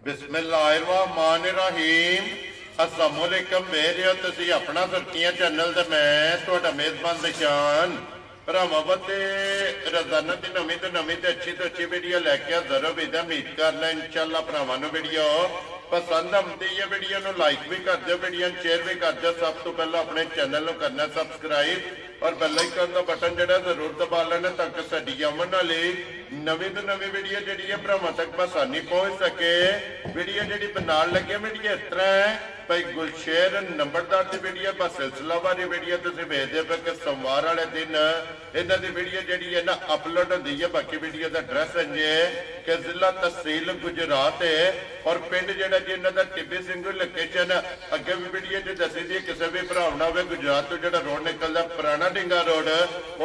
बिस्मिल्लाहिर्रहमानिर्रहीम अस्सलामुअलैकुम मेरे तुसी अपना सुर्खियां चैनल ते मैं तुहाडा मेज़बान निशान भरावां ते रोजाना दी नवीं तो अच्छी वीडियो लैके हाज़र हो बेदा उम्मीद करना इंशाअल्लाह भरावां नूं वीडियो पसंद आती है। वीडियो नूं लाइक भी कर दो, वीडियो शेयर भी कर दो। सब तो पहले अपने चैनल नूं करना सब्सक्राइब और बेल आइकन का बटन जड़ा जरूर दबा लेना ताकि साडी आउण वाली नवीं तो नवीं वीडियो जी है भरावां तक आसानी पहुँच सके। वीडियो जी बनाने लगे वीडियो इस तरह है भाई गुलशेर नंबरदार की वीडियो बस सिलसिलावारी वीडियो तुम वेखते पे कि सोमवार वाले दिन इन्हों की वीडियो जी है ना अपलोड होती है। बाकी वीडियो का एड्रैस है कि जिला तहसील गुजरात है और पिंड जोड़ा जी इन्हों का टिब्बी सिंह लोकेशन अगे भी वीडियो जी दसी दी किसी भी भरावना हो गुजरात तो जो रोड निकलता पुराना ढिंगा रोड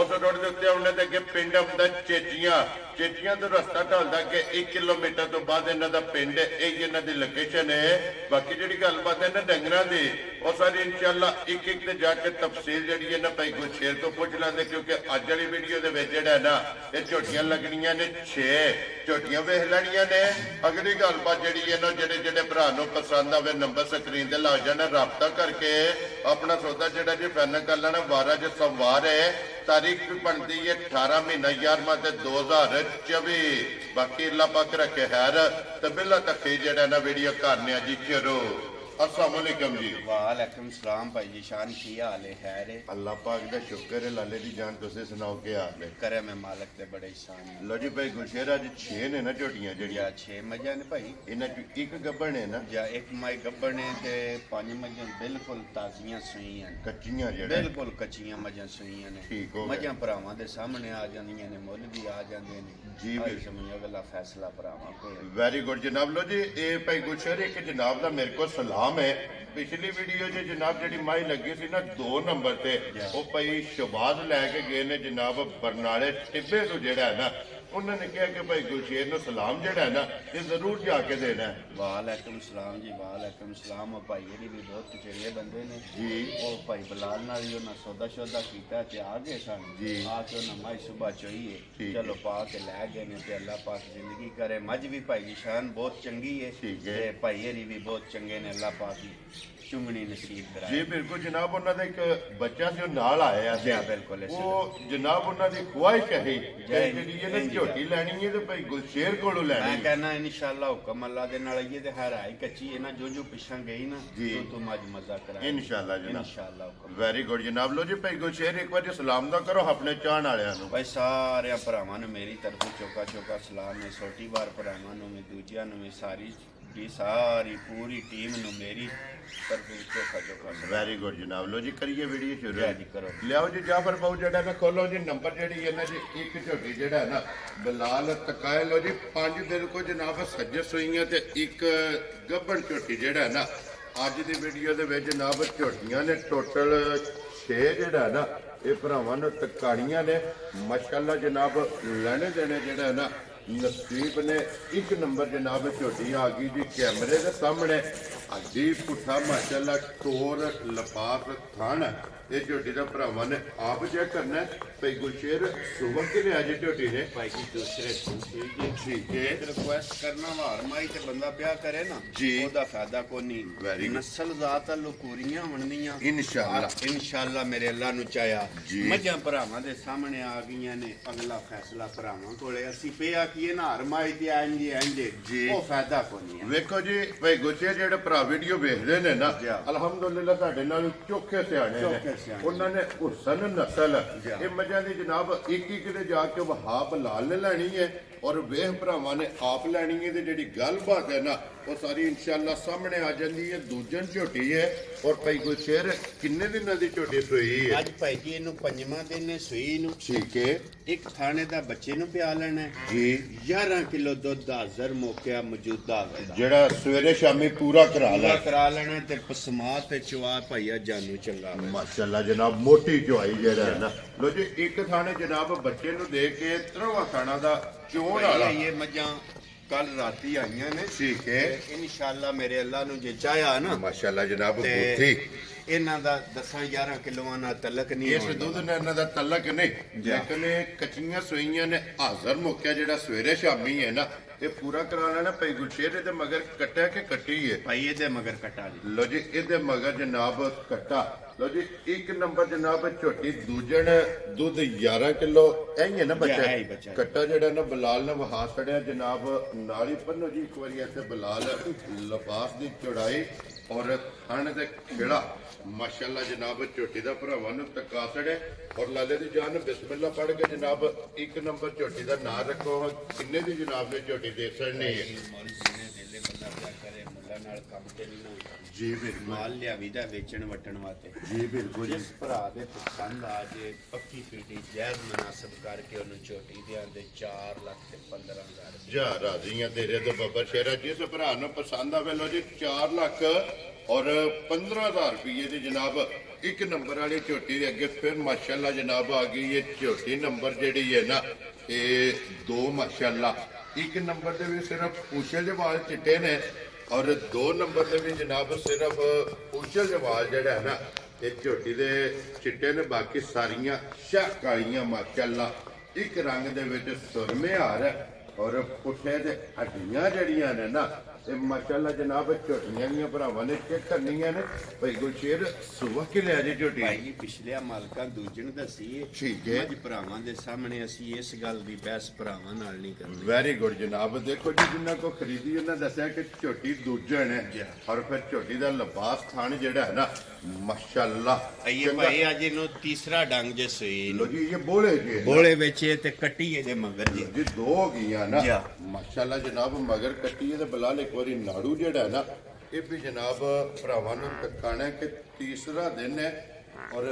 उस रोड के उत्ते आने के अगे पिंड आंदा चेचियां चेचियां तो रस्ता ढलता कि 1 किलोमीटर तो बाद इन्हों का पिंड यही इन्हों की लोकेशन है। बाकी जी गलबात है ना डंगरां दी और सारी इंशाअल्लाह एक जाके तफसील जी है ना भाई गुलशेर तो पूछ लेंगे क्योंकि अज वाली वीडियो के जोड़ा है ना ये झोटियां लगनियां ने 6 झोटियां वेख लैनियां ने। अगली गलबात जी है ना जेडे जेडे भरा पसंद आवे नंबर स्क्रीन से ला जाना रबता करके अपना सौदा जोड़ा जी फाइनल कर लेना। 12 जो सोमवार है तारीख भी बनती है 18 महीना 11वां 2024। बाकी अल्लाह पाक रखे खैर तो बिल्ला तक जेड़ा ना वीडियो करने जी शुरू। अस्सलाम वालेकुम जी। वालेकुम सलाम भाई जी शान की हाल है खैर है अल्लाह पाक दा शुक्र है। लाले दी जान तुसे सुनाओ क्या हाल है? करे में मालिक ते बड़े शान है। लो जी भाई गुलशेर अज 6 ने ना झोटियां या 6 मजा ने भाई इन्हां चों एक गब्बड़ है ना या एक माई गब्बड़ ने ते 5 मजा बिल्कुल ताजियां सुई हैं कच्चियां जेड़ा बिल्कुल कच्चियां मजा सुई हैं ठीक हो मजा भरावां दे सामने आ जांदियां ने मुल भी आ जांदे ने जी समझ अगला फैसला भरावां को। वेरी गुड जनाब। लो जी ये भाई गुलशेर एक जनाब दा मेरे को सलाम है। पिछली वीडियो जी जनाब जी माई लगी सी ना 2 नंबर से वो भाई शबाज लैके गए ने जनाब बरनाले टिब्बे तो जेड़ा है ना उन्होंने कहा कि भाई गुलशेर ने सलाम जेड़ा है ना ये जरूर जाके देना है। वालेकुम सलाम जी वालेकुम सलाम। और भाई ये भी बहुत चंगे बंदे ने जी वो भाई बलाल नाल ही उन्हें सौदा शौदा किया ते आ गए सन जी आके उन्हें माई सुबह चाहिए ठीक चलो पा के लै गए ने ते अल्लाह पाक जिंदगी करे। मज भी भाई की शान बहुत चंगी है ठीक है। ते भाई ये भी बहुत चंगे ने अल्लाह पाक की चुंगनी नसीब कराए। जी बिल्कुल जनाब उन्होंने एक बच्चा से नाल आया जी बिल्कुल वो जनाब उन्होंने ख्वाहिश है जय जी झोटी लैनी है तो भाई गुलशेर कोलों लैनी मैं कहना इंशाअल्लाह हुक्म अल्लाह दे नाल आइए ते हर आई कच्ची है ना जो पिछा गई ना जी तो मज मजा करा इंशाअल्लाह जनाब इंशाअल्लाह हुक्म। वेरी गुड जनाब। लो जी भाई गुलशेर एक बार सलाम दा करो अपने चाहन वालियां नूं। भाई सारे भरावां नूं मेरी तरफों चौका चौका सलाम है। छोटी बार भरावां नूं भी दूजियां नूं भी सारी पूरी टीम नूं मेरी तरफों चौका चौका सलाम। वेरी गुड जनाब। लो जी करिए वीडियो शुरू जी करो। लियाओ जी जाफर बाबू जेड़ा ना खोलो जी नंबर जेड़ी है ना जी एक झोटी जेड़ा है ना बिलाल तकाए। लो जी 5 दिन को जनाब सज्जे सुइयां ते एक गब्बन झोटी जेड़ा है ना अज दी वीडियो दे विच जनाब झोटियां ने टोटल 6 जेड़ा है ना ये भरावां नूं तकाणियां ने माशाअल्लाह जनाब लेने देने जेड़ा है ना नसीब ने। एक नंबर जनाब झोटी आ गई जी कैमरे के सामने अजी पुठा माशाअल्लाह टोर लफाफ थान ये झोटी का भरावां ने आप चेक करना है भाई गुलशेर सुबह के लिया जी झोटी ने भाई की दूसरे ठीक है रिक्वेस्ट करना वार माई ते बंदा ब्याह करे ना जी ओदा फायदा को नहीं Very good. नस्ल जात लुकूरियां बननियां इंशाअल्लाह मेरे अल्लाह नु चाया जी। मझां भरावां दे सामने आ गईयां ने अगला फैसला भरावां कोले असि पे आखिए ना हर माई ते इंज जी। ओ फायदा को नहीं वेखो जी भाई गुलशेर जेड़े भरा वीडियो वेखदे ने ना जी। अलहमदुलिल्लाह साडे नाल चोखे सियाणे चोखे ने सियाणे। उन्होंने हुसन नस्ल जी। ये मझां दी जनाब एक दे जाके वहाब लाल ने लैनी है और वेह भरावां ने आप लैनी है ते जेड़ी गलबात है ना वो सारी इंशाअल्लाह सामने आ जाती है। दूजन झोटी है और भाई गुलशेर किन्ने दिनां दी झोटी सोई है? आज भाई जी इनू 5वां दिन है सुई नु ठीक है एक थाने दा बच्चे नु पिया लेना है जी 11 किलो दुध दा हाज़र मौका मौजूदा जेड़ा सवेरे शामी पूरा करा लै करा लेना ते पसमा ते चवा भैया जानू चंगा माशाअल्लाह जनाब मोटी चुआई जेड़ा है ना। लो जी एक थाने जनाब बच्चे नु दे के 3वां थाना दा चोण वाला ये मझां कल राती आईयां ने ठीक है इंशाअल्लाह मेरे अल्लाह नु जे चाया ना माशाअल्लाह जनाब ते बूथी इन्हां दा 10-11 किलोआं ना तलक नहीं इस दुध ने इन्हां दा तलक नहीं लेकिन कच्चियां सोइयां ने हाज़र मुक्या जेड़ा सवेरे शामी है ना ਇਹ ਪੂਰਾ ਕਰਾ ਲੈਣਾ ਭਾਈ ਗੁਰਸ਼ੇਰ ਇਹਦੇ ਮਗਰ ਕੱਟਿਆ ਕਿ ਕੱਟੀ ਹੈ ਭਾਈ ਇਹਦੇ ਮਗਰ ਕਟਾ ਜੀ। ਲੋ ਜੀ ਇਹਦੇ ਮਗਰ ਜਨਾਬ ਕੱਟਾ। ਲੋ ਜੀ ਇੱਕ ਨੰਬਰ ਜਨਾਬ ਝੋਟੀ ਦੂਜਣ ਦੁੱਧ 11 ਕਿਲੋ ਐ ਹੀ ਹੈ ਨਾ ਹੈ ਹੀ ਬੱਚਾ। ਬੱਚਾ। ਕੱਟਾ ਜਿਹੜਾ ਨਾ ਬਲਾਲ ਨੇ ਵਹਾ ਛੜਿਆ ਜਨਾਬ ਨਾਲ ਹੀ ਪੰਨੋ ਜੀ ਇੱਕ ਵਾਰੀ ਇੱਥੇ ਬਲਾਲ ਲਿਬਾਸ ਦੀ ਚੌੜਾਈ ਔਰ ਥਣ ਦੇ ਖੇੜਾ ਮਾਸ਼ਾਅੱਲਾ ਜਨਾਬ ਝੋਟੀ ਦਾ ਭਰਾਵਾਂ ਨੂੰ ਤੱਕਾ ਛੜਿਆ ਔਰ ਲਾਲੇ ਦੀ ਜਾਨ ਬਿਸਮਿਲ੍ਲਾ ਪੜ੍ਹ ਕੇ ਜਨਾਬ ਇੱਕ ਨੰਬਰ ਝੋਟੀ ਦਾ ਨਾਂ ਰੱਖੋ। ਕਿੰਨੇ ਦੀ ਜਨਾਬ ਨੇ ਝੋਟੀ ਦੇ ਸਕਣੀ ਹੈ ਮੌਲੀ ਜਿਹਨੇ ਵੇਲੇ ਬੰਦਾ ਪਿਆ ਕਰੇ ਮੁੱਲਾ ਨਾਲ ਕੰਮ ਤੇ ਨਹੀਂ ਨਾ ਜੀ ਬਿਲਕੁਲ ਮਾਲ ਲਿਆਵੀ ਦਾ ਵੇਚਣ ਵਟਣ ਵਾਸਤੇ। ਜੀ ਬਿਲਕੁਲ ਜੀ। ਜਿਸ ਭਰਾ ਦੇ ਪਸੰਦ ਆ ਜੇ ਪੱਕੀ ਪੀਟੀ ਜਾਇਜ਼ ਮਨਾਸਬ ਕਰਕੇ ਉਹਨੂੰ ਝੋਟੀ ਦੇ ਆਂਦੇ 4 ਲੱਖ ਤੇ 15,000 ਜਾ ਰਾਜ਼ੀਆਂ ਤੇਰੇ ਤੋਂ ਬੱਬਰ ਸ਼ੇਰਾ ਜਿਸ ਭਰਾ ਨੂੰ ਪਸੰਦ ਆਵੇ ਲੋ ਜੀ 4 ਲੱਖ ਔਰ 15,000 ਰੁਪਏ ਦੀ ਜਨਾਬ ਇੱਕ ਨੰਬਰ ਵਾਲੀ ਝੋਟੀ ਦੇ ਅੱਗੇ ਫਿਰ ਮਾਸ਼ਾਅੱਲਾ ਜਨਾਬ ਆ ਗਈ ਇਹ ਝੋਟੀ ਨੰਬਰ ਜਿਹੜੀ ਹੈ ਨਾ ਇਹ 2 ਮਾਸ਼ਾਅੱਲਾ। ਇੱਕ ਨੰਬਰ ਦੇ ਵੀ ਸਿਰਫ ਪੂਛੇ ਦੇ ਵਾਲ ਚਿੱਟੇ ਨੇ ਔਰ 2 ਨੰਬਰ ਦੇ ਵੀ ਜਨਾਬ ਸਿਰਫ ਪੂਛੇ ਦੇ ਵਾਲ ਜਿਹੜਾ ਹੈ ਨਾ ਇਹ ਝੋਟੀ ਦੇ ਚਿੱਟੇ ਨੇ, ਬਾਕੀ ਸਾਰੀਆਂ ਸ਼ਾਹ ਕਾਲੀਆਂ ਮਾਸ਼ਾਅੱਲਾ। ਇੱਕ ਰੰਗ ਦੇ ਵਿੱਚ ਸੁਰਮੇ ਹਾਰ ਹੈ ਔਰ ਪੁੱਠੇ ਦੇ ਹੱਡੀਆਂ ਜਿਹੜੀਆਂ ਨੇ ਨਾ ਇਹ ਮਾਸ਼ਾਅੱਲਾ ਜਨਾਬ ਝੋਟੀਆਂ ਦੀਆਂ ਭਰਾਵਾਂ ਨੇ ਚੈੱਕ ਕਰਨੀਆਂ ਨੇ। ਭਾਈ ਗੁਰਸ਼ੇਰ ਸੁਬਹ ਕਿ ਲਿਆ ਜੀ ਝੋਟੀ ਭਾਈ ਜੀ ਪਿਛਲੇ ਮਾਲਕਾਂ ਦੂਜਣ ਦੱਸੀ ਠੀਕ ਹੈ। ਅੱਜ ਭਰਾਵਾਂ ਦੇ ਸਾਹਮਣੇ ਅਸੀਂ ਇਸ ਗੱਲ ਦੀ ਬਹਿਸ ਭਰਾਵਾਂ ਨਾਲ ਨਹੀਂ ਕਰਨੀ। ਵੈਰੀ ਗੁੱਡ ਜਨਾਬ। ਦੇਖੋ ਜੀ ਜਿੰਨਾ ਕੋ ਖਰੀਦੀ ਉਹਨਾਂ ਦੱਸਿਆ ਕਿ ਝੋਟੀ ਦੂਜਣ ਹੈ ਔਰ ਫਿਰ ਝੋਟੀ ਦਾ ਲਿਬਾਸ ਥਾਣ ਜਿਹੜਾ ਹੈ ਨਾ ਮਾਸ਼ਾਅੱਲਾ। ਆਈਏ ਭਾਈ ਅੱਜ ਇਹਨੂੰ ਤੀਸਰਾ ਡੰਗ ਜੇ ਸੋਈ ਲੋ ਜੀ ਇਹ ਬੋਲੇ ਜੀ ਬੋਲੇ ਵਿੱਚ ਇਹ ਤੇ ਕੱਟੀ ਇਹਦੇ ਮਗਰ ਜੀ। ਜੀ 2 ਹੋ ਗਈਆਂ ਨਾ ਜੀ। ਮਾਸ਼ਾਅੱਲਾ ਜਨਾਬ ਮਗਰ ਕੱਟੀ ਤੇ ਬਲਾਲ ਇੱਕ ਵਾਰੀ ਨਾੜੂ ਜਿਹੜਾ ਹੈ ਨਾ ਇਹ ਵੀ ਜਨਾਬ ਭਰਾਵਾਂ ਨੂੰ ਤਕਾਣਾ ਕਿ ਤੀਸਰਾ ਦਿਨ ਹੈ ਔਰ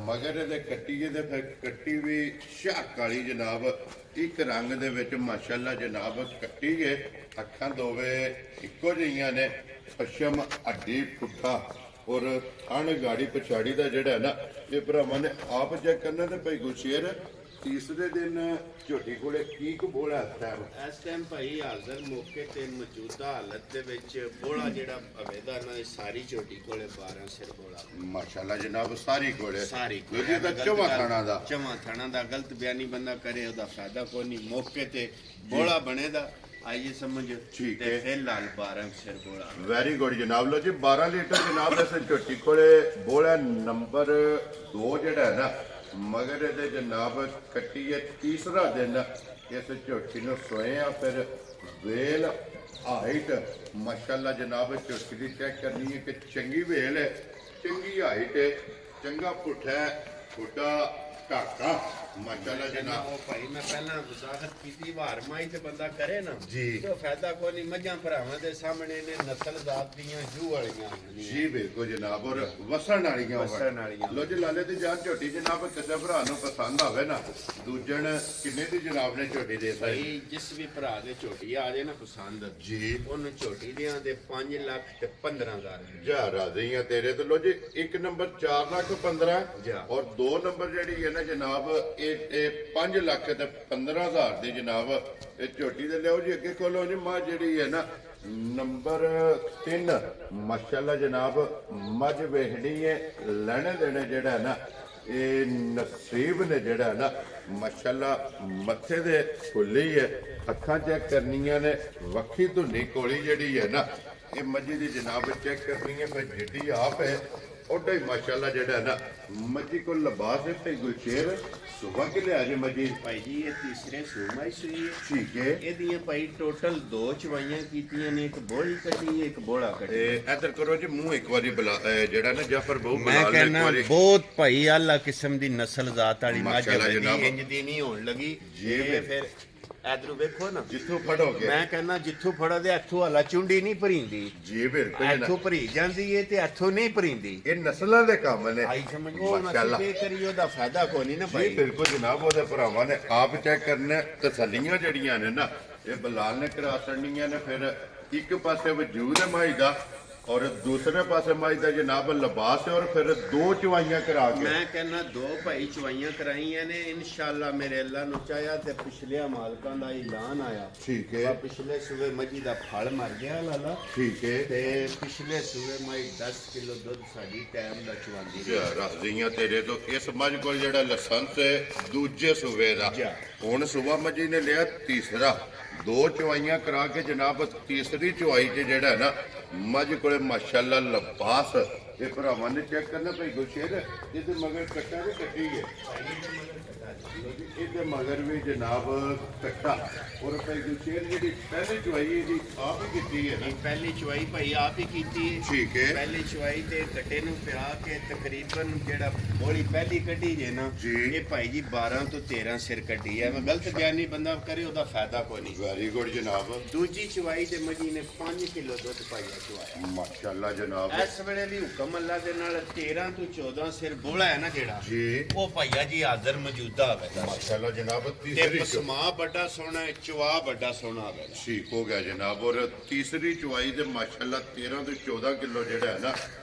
ਮਗਰ ਇਹਦੇ ਕੱਟੀ ਤੇ ਫਿਰ ਕੱਟੀ ਵੀ ਸ਼ਾਹ ਕਾਲੀ ਜਨਾਬ ਇੱਕ ਰੰਗ ਦੇ ਵਿੱਚ ਮਾਸ਼ਾਅੱਲਾ ਜਨਾਬ ਕੱਟੀ ਹੈ। ਅੱਖਾਂ ਦੋਵੇਂ ਇੱਕੋ ਜਿਹੀਆਂ ਨੇ, ਪਸ਼ਮ ਅੱਡੀ ਪੁੱਠਾ ਔਰ ਥਣ ਗਾੜੀ ਪਛਾੜੀ ਦਾ ਜਿਹੜਾ ਹੈ ਨਾ ਇਹ ਭਰਾਵਾਂ ਨੇ ਆਪ ਚੈੱਕ ਕਰਨਾ। ਤੇ ਭਾਈ ਗੁਰਸ਼ੇਰ ਤੀਸਰੇ ਦਿਨ ਝੋਟੀ ਕੋਲੇ ਕੀ ਕੁ ਬੋਲਾ ਹੈ ਇਸ ਟਾਈਮ ਭਾਈ ਹਾਜ਼ਰ ਮੌਕੇ ਤੇ ਮੌਜੂਦਾ ਹਾਲਤ ਦੇ ਵਿੱਚ ਬੋਲਾ ਜਿਹੜਾ ਅਵੇਦਾ ਇਹਨਾਂ ਦੀ ਸਾਰੀ ਝੋਟੀ ਕੋਲੇ 12 ਸਿਰ ਬੋਲਾ ਮਾਸ਼ਾਅੱਲਾ ਜਨਾਬ ਸਾਰੀ ਕੋਲੇ ਸਾਰੀ ਲੋਜੀ ਦਾ ਚੌਵਾਂ ਥਾਣਾ ਦਾ ਚਵਾਂ ਦਾ ਗਲਤ ਬਿਆਨੀ ਬੰਦਾ ਕਰੇ ਉਹਦਾ ਫਾਇਦਾ ਕੋਈ ਨਹੀਂ। ਮੌਕੇ ਤੇ ਬੋਲਾ ਬਣੇਦਾ ਆਈਏ ਸਮਝ ਠੀਕ ਤੇ ਹੈ। ਫਿਰ ਲਾਲ 12 ਸਿਰ ਬੋਲਾ। ਵੈਰੀ ਗੁੱਡ ਜਨਾਬ। ਲੋ ਜੀ 12 ਲੀਟਰ ਜਨਾਬ ਇਸ ਝੋਟੀ ਕੋਲੇ ਬੋਲਾ ਨੰਬਰ 2 ਜਿਹੜਾ ਹੈ ਨਾ ਮਗਰ ਇਹਦੇ ਜਨਾਬ ਕੱਟੀ ਹੈ ਤੀਸਰਾ ਦਿਨ ਇਸ ਝੋਟੀ ਨੂੰ ਸੋਏ ਆ। ਫਿਰ ਵੇਲ ਹਾਈਟ ਮਾਸ਼ਾਅੱਲਾ ਜਨਾਬ ਝੋਟੀ ਦੀ ਚੈੱਕ ਕਰਨੀ ਹੈ ਕਿ ਚੰਗੀ ਵੇਲ ਹੈ, ਚੰਗੀ ਹਾਈਟ ਹੈ, ਚੰਗਾ ਪੁੱਠਾ ਛੋਟਾ ਢਾਕਾ ਮਾਸ਼ਾਅੱਲਾ ਜਨਾਬ। ਉਹ ਭਾਈ ਮੈਂ ਪਹਿਲਾਂ ਵਜ਼ਾਹਤ ਕੀਤੀ ਵਾਰ ਮਾਈ ਤੇ ਬੰਦਾ ਕਰੇ ਨਾ ਜੀ। ਤੇ ਫਾਇਦਾ ਕੋਈ ਨਹੀਂ। ਮੱਝਾਂ ਭਰਾਵਾਂ ਦੇ ਸਾਹਮਣੇ ਨੇ ਨਸਲ ਜ਼ਾਤ ਦੀਆਂ ਜੂ ਵਾਲੀਆਂ ਜੀ ਬਿਲਕੁਲ ਜਨਾਬ ਔਰ ਵਸਣ ਵਾਲੀਆਂ ਵਸਣ ਵਾਲੀਆਂ। ਲੋ ਜੀ ਲਾਲੇ ਦੀ ਜਾਨ ਝੋਟੀ ਜਨਾਬ ਕਿਸੇ ਭਰਾ ਨੂੰ ਪਸੰਦ ਆਵੇ ਨਾ ਦੂਜਣ ਕਿੰਨੇ ਦੀ ਜਨਾਬ ਨੇ ਝੋਟੀ ਦੇ ਸਾਈ ਭਾਈ ਜਿਸ ਵੀ ਭਰਾ ਦੇ ਝੋਟੀ ਆ ਜੇ ਨਾ ਪਸੰਦ ਜੀ ਉਹਨੂੰ ਝੋਟੀ ਦਿਆਂ ਦੇ 5 ਲੱਖ ਤੇ 15,000 ਜਾ ਰਾਜ਼ੀਆਂ ਤੇਰੇ ਤੇ। ਲੋ ਜੀ ਇੱਕ ਨੰਬਰ 4 ਲੱਖ 15 ਜਾ। ਔਰ 2 ਨੰਬਰ ਜਿਹੜੀ ਹੈ ਨਾ ਜਨਾਬ ਇਹ 5 ਲੱਖ ਤੇ 15,000 ਦੀ ਜਨਾਬ ਇਹ ਝੋਟੀ ਦੇ ਲਿਓ ਜੀ। ਅੱਗੇ ਖੋਲੋ ਜੀ ਮੱਝ ਜਿਹੜੀ ਹੈ ਨਾ ਨੰਬਰ 3 ਮਾਸ਼ਾਅੱਲਾ ਜਨਾਬ ਮੱਝ ਵੇਖਣੀ ਹੈ ਲੈਣੇ ਦੇਣੇ ਜਿਹੜਾ ਹੈ ਨਾ ਇਹ ਨਸੀਬ ਨੇ ਜਿਹੜਾ ਹੈ ਨਾ ਮਾਸ਼ਾਅੱਲਾ ਮੱਥੇ ਦੇ ਫੁੱਲੀ ਹੈ, ਅੱਖਾਂ ਚੈੱਕ ਕਰਨੀਆਂ ਨੇ, ਵੱਖੀ ਧੁੰਨੀ ਕੋਲੀ ਜਿਹੜੀ ਹੈ ਨਾ ਇਹ ਮੱਝੀ ਦੀ ਜਨਾਬ ਚੈੱਕ ਕਰਨੀ ਹੈ। ਫਿਰ ਜਿੱਡੀ ਆਪ ਹੈ ਉਹਦਾ ਹੀ ਮਾਸ਼ਾਅੱਲਾ ਜਿਹੜਾ ਹੈ ਨਾ ਮੱਝੀ ਕੋਲ ਲਿਬਾਸ ਹੈ। ਤੇ ਗੁਲਸ਼ੇਰ ਸੁਬਹ ਕਿ ਲਿਆ ਜੇ ਮੱਝੀ ਭਾਈ ਜੀ ਇਹ ਤੀਸਰੇ ਸੂਮਾਈ ਸੂਈ ਹੈ। ਠੀਕ ਹੈ। ਇਹਦੀਆਂ ਭਾਈ ਟੋਟਲ 2 ਚਵਾਈਆਂ ਕੀਤੀਆਂ ਨੇ, ਇੱਕ ਬੋਲੀ ਕੱਟੀ ਇੱਕ ਬੋਲਾ ਕੱਟੀ। ਇਹ ਇੱਧਰ ਕਰੋ ਜੀ ਮੂੰਹ ਇੱਕ ਵਾਰੀ ਜਿਹੜਾ ਨਾ ਜਾਫਰ ਬਹੁ ਮੈਂ ਬੁਲਾ ਲੈ ਇੱਕ ਕਹਿੰਦਾ ਵਾਰੀ ਬਹੁਤ ਭਾਈ ਆਲਾ ਕਿਸਮ ਦੀ ਨਸਲ ਜ਼ਾਤ ਵਾਲੀ ਮੱਝ ਮਾਸ਼ਾਅੱਲਾ ਹੈ। ਜਨਾਬ। ਇੰਜ ਦੀ ਨਹੀਂ ਹੋਣ ਲੱਗੀ ਜੀ ਇਹ ਫਿਰ ਇਧਰੋਂ ਵੇਖੋ ਨਾ ਜਿੱਥੋਂ ਫੜੋਗੇ ਮੈਂ ਕਹਿੰਦਾ ਜਿੱਥੋਂ ਫੜਾ ਦੇ ਇੱਥੋਂ ਹਲਾ ਚੁੰਡੀ ਨਹੀਂ ਭਰੀਂਦੀ, ਜੀ ਬਿਲਕੁਲ ਇੱਥੋਂ ਜਨਾਬ। ਭਰੀ ਜਾਂਦੀ ਏ ਤੇ ਇੱਥੋਂ ਨਹੀਂ ਭਰੀਂਦੀ। ਇਹ ਨਸਲਾਂ ਦੇ ਕੰਮ ਨੇ ਆਈ ਸਮਝ ਉਹ ਮਾਸ਼ਾਅੱਲਾ। ਨਸਲ ਕਰੀ ਉਹਦਾ ਫਾਇਦਾ ਕੋਈ ਨਹੀਂ ਨਾ ਜੀ ਭਾਈ। ਬਿਲਕੁਲ ਜਨਾਬ ਉਹਦੇ ਭਰਾਵਾਂ ਨੇ ਆਪ ਚੈੱਕ ਕਰਨਾ ਤਸੱਲੀਆਂ ਜਿਹੜੀਆਂ ਨੇ ਨਾ ਇਹ ਬਲਾਲ ਨੇ ਕਰਾ ਛੱਡਣੀਆਂ ਨੇ। ਫਿਰ ਇੱਕ ਪਾਸੇ ਵਜੂਦ ਹੈ ਮਾਈ ਦਾ ਔਰ ਦੂਸਰੇ ਪਾਸੇ ਮਾਈ ਦਾ ਜਨਾਬ ਲਿਬਾਸ ਹੈ ਔਰ ਫਿਰ 2 ਚਵਾਈਆਂ ਕਰਾ ਕੇ ਮੈਂ ਕਹਿੰਦਾ 2 ਭਾਈ ਚਵਾਈਆਂ ਕਰਾਈਆਂ ਨੇ ਇਨਸ਼ਾਅੱਲਾ ਮੇਰੇ ਅੱਲਾ ਨੂੰ ਚਾਹਿਆ ਤੇ ਪਿਛਲੇ ਮਾਲਕਾਂ ਦਾ ਐਲਾਨ ਆਇਆ। ਠੀਕ ਆ ਹੈ ਪਿਛਲੇ ਸੂਏ ਮੱਝੀ ਦਾ ਫਲ ਮਰ ਗਿਆ ਲਾਲਾ ਠੀਕ ਹੈ। ਤੇ ਪਿਛਲੇ ਸੂਏ ਮਾਈ 10 ਕਿਲੋ ਦੁੱਧ ਸਾਡੀ ਟਾਈਮ ਦਾ ਚਵਾਉਂਦੀ ਰਹੀ। ਜੀ ਰਾਜ਼ੀਆਂ ਤੇਰੇ ਤੋਂ ਇਸ ਮੱਝ ਕੋਲ ਜਿਹੜਾ ਲਾਇਸੈਂਸ ਹੈ ਦੂਜੇ ਸੂਬੇ ਦਾ ਜੀ। ਹੁਣ ਸੂਬਾ ਮੱਝੀ ਨੇ ਲਿਆ ਤੀਸਰਾ ਦੋ ਚਵਾਈਆਂ ਕਰਾ ਕੇ ਜਨਾਬ ਤੀਸਰੀ ਚਵਾਈ 'ਚ ਜਿਹੜਾ ਹੈ ਨਾ ਮੱਝ ਕੋਲੇ ਮਾਸ਼ਾਅੱਲਾ ਲਬਾਸ ਇਹ ਭਰਾਵਾਂ ਨੇ ਚੈੱਕ ਕਰਨਾ ਭਾਈ ਗੁਰਸ਼ੇਰ ਇਹਦੇ ਮਗਰ ਕੱਟਾ ਵੀ ਕੱਟੀ ਹੈ ਇਹਦੇ ਮਗਰ ਵੀ ਜਨਾਬ ਕੱਟਾ ਔਰ ਭਾਈ ਗੁਰਸ਼ੇਰ ਜਿਹੜੀ ਪਹਿਲੀ ਚਵਾਈ ਇਹਦੀ ਆਪ ਹੀ ਕੀਤੀ ਹੈ ਨਾ ਪਹਿਲੀ ਚਵਾਈ ਭਾਈ ਆਪ ਹੀ ਕੀਤੀ ਹੈ। ਠੀਕ ਹੈ ਪਹਿਲੀ ਚਵਾਈ ਤੇ ਕੱਟੇ ਨੂੰ ਪਿਆ ਕੇ ਤਕਰੀਬਨ ਜਿਹੜਾ ਬੋਲੀ ਪਹਿਲੀ ਕੱਢੀ ਜੇ ਨਾ ਜੀ। ਇਹ ਭਾਈ ਜੀ 12 ਤੋਂ 13 ਸਿਰ ਕੱਢੀ ਹੈ। ਮੈਂ ਗਲਤ ਬਿਆਨੀ ਬੰਦਾ ਕਰੇ ਉਹਦਾ ਫਾਇਦਾ ਕੋਈ ਨਹੀਂ। ਵੈਰੀ ਗੁੱਡ ਜਨਾਬ ਦੂਜੀ ਚਵਾਈ ਤੇ ਮੱਝੀ ਨੇ 5 ਕਿਲੋ ਦੁੱਧ ਪਾਇਆ ਚਵਾਇਆ। ਮਾਸ਼ਾਅੱਲਾ ਜਨਾਬ ਇਸ ਵੇਲੇ ਵੀ ਹੁਕਮ ਅੱਲਾ ਦੇ ਨਾਲ 13 ਤੋਂ 14 ਸਿਰ ਬੋਲਾ ਹੈ ਨਾ ਜਿਹੜਾ ਜੀ ਉਹ ਭਾਈਆ ਜੀ ਹਾਜ਼ਰ ਮੌਜੂਦਾ ਹੋਵੇਗਾ ਮਾਸ਼ਾਅੱਲਾ ਜਨਾਬ ਤੇ ਤੀਸਰੀ ਪਸਮਾ ਵੱਡਾ ਸੋਹਣਾ ਹੈ, ਚਵਾ ਵੱਡਾ ਸੋਹਣਾ ਹੋਵੇਗਾ। ਠੀਕ ਹੋ ਗਿਆ ਜਨਾਬ ਔਰ ਤੀਸਰੀ ਚਵਾਈ ਦੇ ਮਾਸ਼ਾਅੱਲਾ 13 ਤੋਂ 14 ਕਿਲੋ ਜਿਹੜਾ ਹੈ ਨਾ